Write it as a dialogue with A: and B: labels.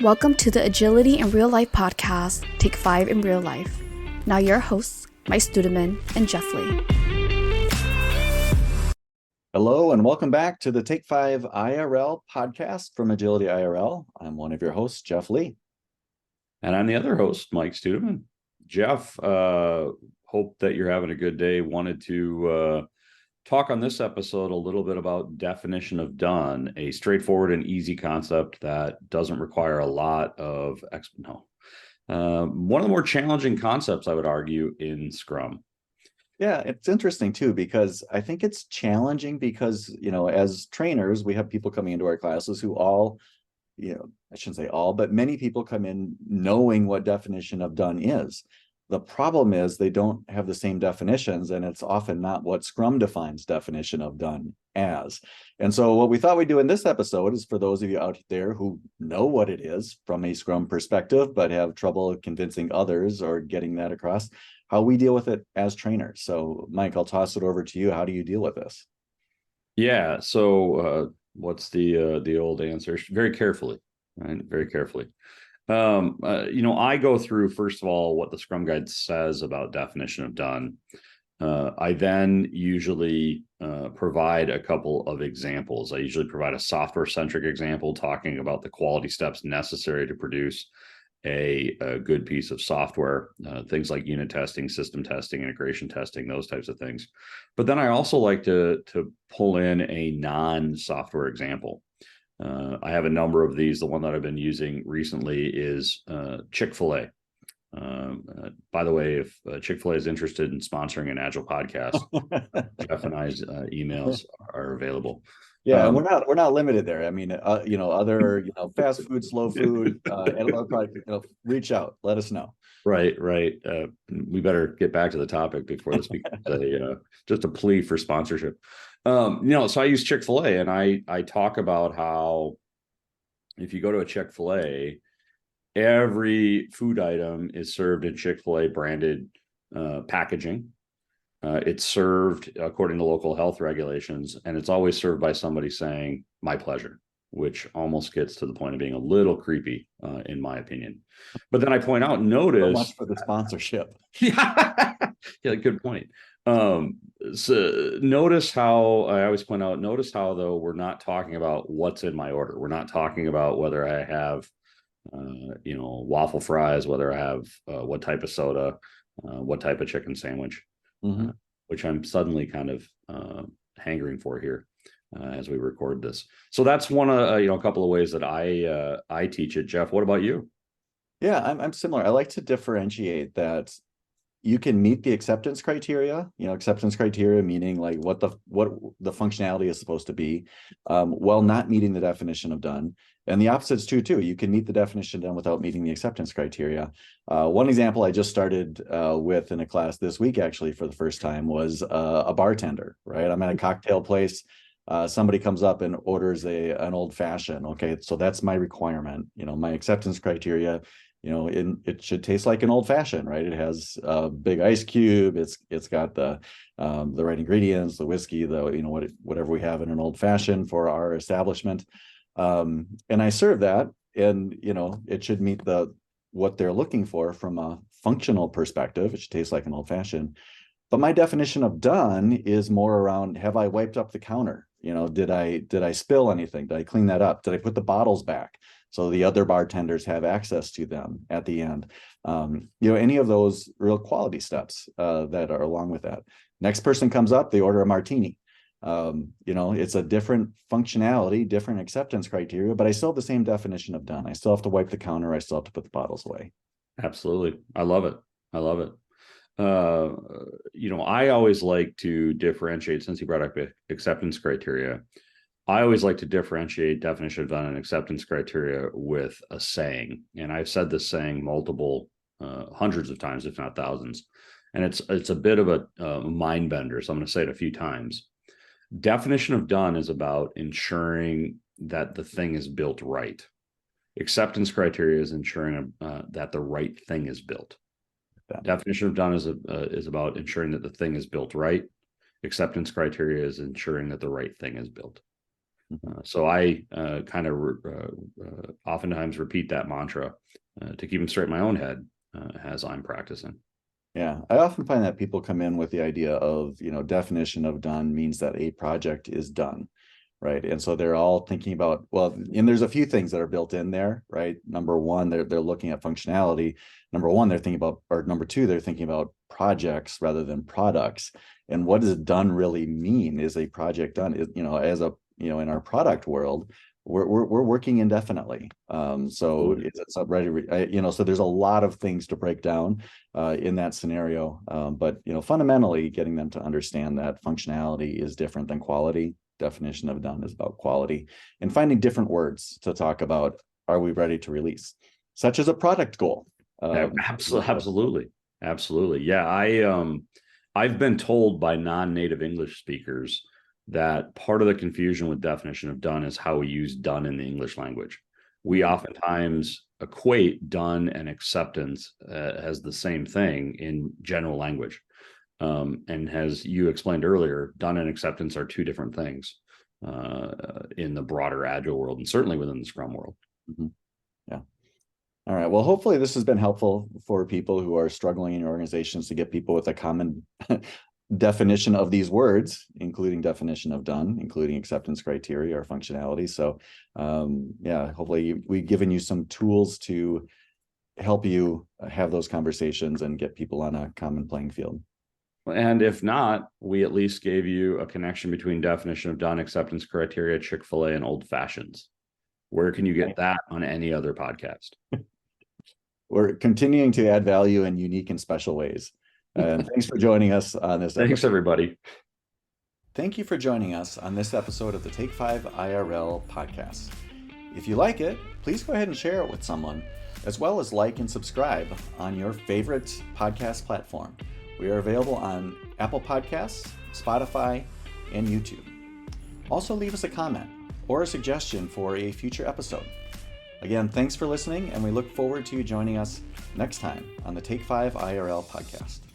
A: Welcome to the Agility in Real Life podcast, Take 5 in Real Life. Now your hosts, Mike Studeman and Jeff Lee.
B: Hello, and welcome back to the take5IRL podcast from agilityIRL. I'm one of your hosts, Jeff Lee.
C: And I'm the other host, Mike Studeman. Jeff, hope that you're having a good day. Wanted to talk on this episode a little bit about definition of done, a straightforward and easy concept that doesn't require a lot of one of the more challenging concepts, I would argue, in Scrum.
B: Yeah, it's interesting too, because I think it's challenging because, as trainers, we have people coming into our classes who all, I shouldn't say all, but many people come in knowing what definition of done is. The problem is they don't have the same definitions, and it's often not what Scrum defines definition of done as. And so what we thought we'd do in this episode is for those of you out there who know what it is from a Scrum perspective, but have trouble convincing others or getting that across, how we deal with it as trainers. So Mike, I'll toss it over to you. How do you deal with this?
C: Yeah. So what's the old answer? Very carefully, right? Very carefully. I go through, first of all, what the Scrum Guide says about definition of done. I then usually provide a couple of examples. I usually provide a software-centric example talking about the quality steps necessary to produce a good piece of software, things like unit testing, system testing, integration testing, those types of things. But then I also like to pull in a non-software example. I have a number of these. The one that I've been using recently is Chick-fil-A. By the way, if Chick-fil-A is interested in sponsoring an Agile podcast, Jeff and I's emails are available.
B: Yeah, we're not limited there. I mean, other fast food, slow food, analog product, reach out, let us know.
C: Right. We better get back to the topic before this becomes just a plea for sponsorship. So I use Chick-fil-A, and I talk about how if you go to a Chick-fil-A, every food item is served in Chick-fil-A branded packaging. It's served according to local health regulations, and it's always served by somebody saying, "My pleasure," which almost gets to the point of being a little creepy, in my opinion. But then I point out, notice
B: so much for the sponsorship.
C: Yeah, good point. So notice how I always point out, notice how, though, we're not talking about what's in my order. We're not talking about whether I have, waffle fries, whether I have what type of soda, what type of chicken sandwich, which I'm suddenly kind of hankering for here as we record this. So that's one of a couple of ways that I teach it. Jeff, what about you?
B: Yeah, I'm similar. I like to differentiate that you can meet the acceptance criteria, acceptance criteria meaning like what the functionality is supposed to be, while not meeting the definition of done. And the opposite's true too. You can meet the definition of done without meeting the acceptance criteria. One example I just started with in a class this week, actually, for the first time, was a bartender, right? I'm at a cocktail place. Somebody comes up and orders an old fashioned. Okay, so that's my requirement. My acceptance criteria, it should taste like an old fashioned, right? It has a big ice cube. It's got the right ingredients, the whiskey, whatever we have in an old fashioned for our establishment. And I serve that, and it should meet what they're looking for from a functional perspective. It should taste like an old fashioned. But my definition of done is more around, have I wiped up the counter? Did I spill anything? Did I clean that up? Did I put the bottles back so the other bartenders have access to them at the end? Any of those real quality steps that are along with that. Next person comes up, they order a martini. It's a different functionality, different acceptance criteria, but I still have the same definition of done. I still have to wipe the counter. I still have to put the bottles away.
C: Absolutely. I love it. I always like to differentiate, since you brought up acceptance criteria, I always like to differentiate definition of done and acceptance criteria with a saying. And I've said this saying multiple, hundreds of times, if not thousands. And it's a bit of a mind bender. So I'm going to say it a few times. Definition of done is about ensuring that the thing is built right. Acceptance criteria is ensuring that the right thing is built. Definition of done is about ensuring that the thing is built right. Acceptance criteria is ensuring that the right thing is built. So I kind of oftentimes repeat that mantra to keep them straight in my own head as I'm practicing.
B: Yeah, I often find that people come in with the idea of, definition of done means that a project is done, right? And so they're all thinking about, well, and there's a few things that are built in there, right? Number one, they're looking at functionality. Number one, they're thinking about, or number two, they're thinking about projects rather than products. And what does done really mean? Is a project done? As a, in our product world, we're working indefinitely. So is it ready? So there's a lot of things to break down in that scenario. But fundamentally, getting them to understand that functionality is different than quality. Definition of done is about quality, and finding different words to talk about. Are we ready to release? Such as a product goal.
C: Absolutely. Yeah, I've been told by non-native English speakers that part of the confusion with definition of done is how we use done in the English language. We oftentimes equate done and acceptance as the same thing in general language. And as you explained earlier, done and acceptance are two different things in the broader agile world, and certainly within the Scrum world.
B: Mm-hmm. Yeah. All right. Well, hopefully this has been helpful for people who are struggling in your organizations to get people with a common definition of these words, including definition of done, including acceptance criteria or functionality. So hopefully we've given you some tools to help you have those conversations and get people on a common playing field.
C: And if not, we at least gave you a connection between definition of done, acceptance criteria, Chick-fil-A, and old fashions. Where can you get that on any other podcast?
B: We're continuing to add value in unique and special ways. And thanks for joining us on this episode.
C: Thanks, everybody.
B: Thank you for joining us on this episode of the Take5IRL podcast. If you like it, please go ahead and share it with someone, as well as like and subscribe on your favorite podcast platform. We are available on Apple Podcasts, Spotify, and YouTube. Also, leave us a comment or a suggestion for a future episode. Again, thanks for listening, and we look forward to you joining us next time on the Take5IRL podcast.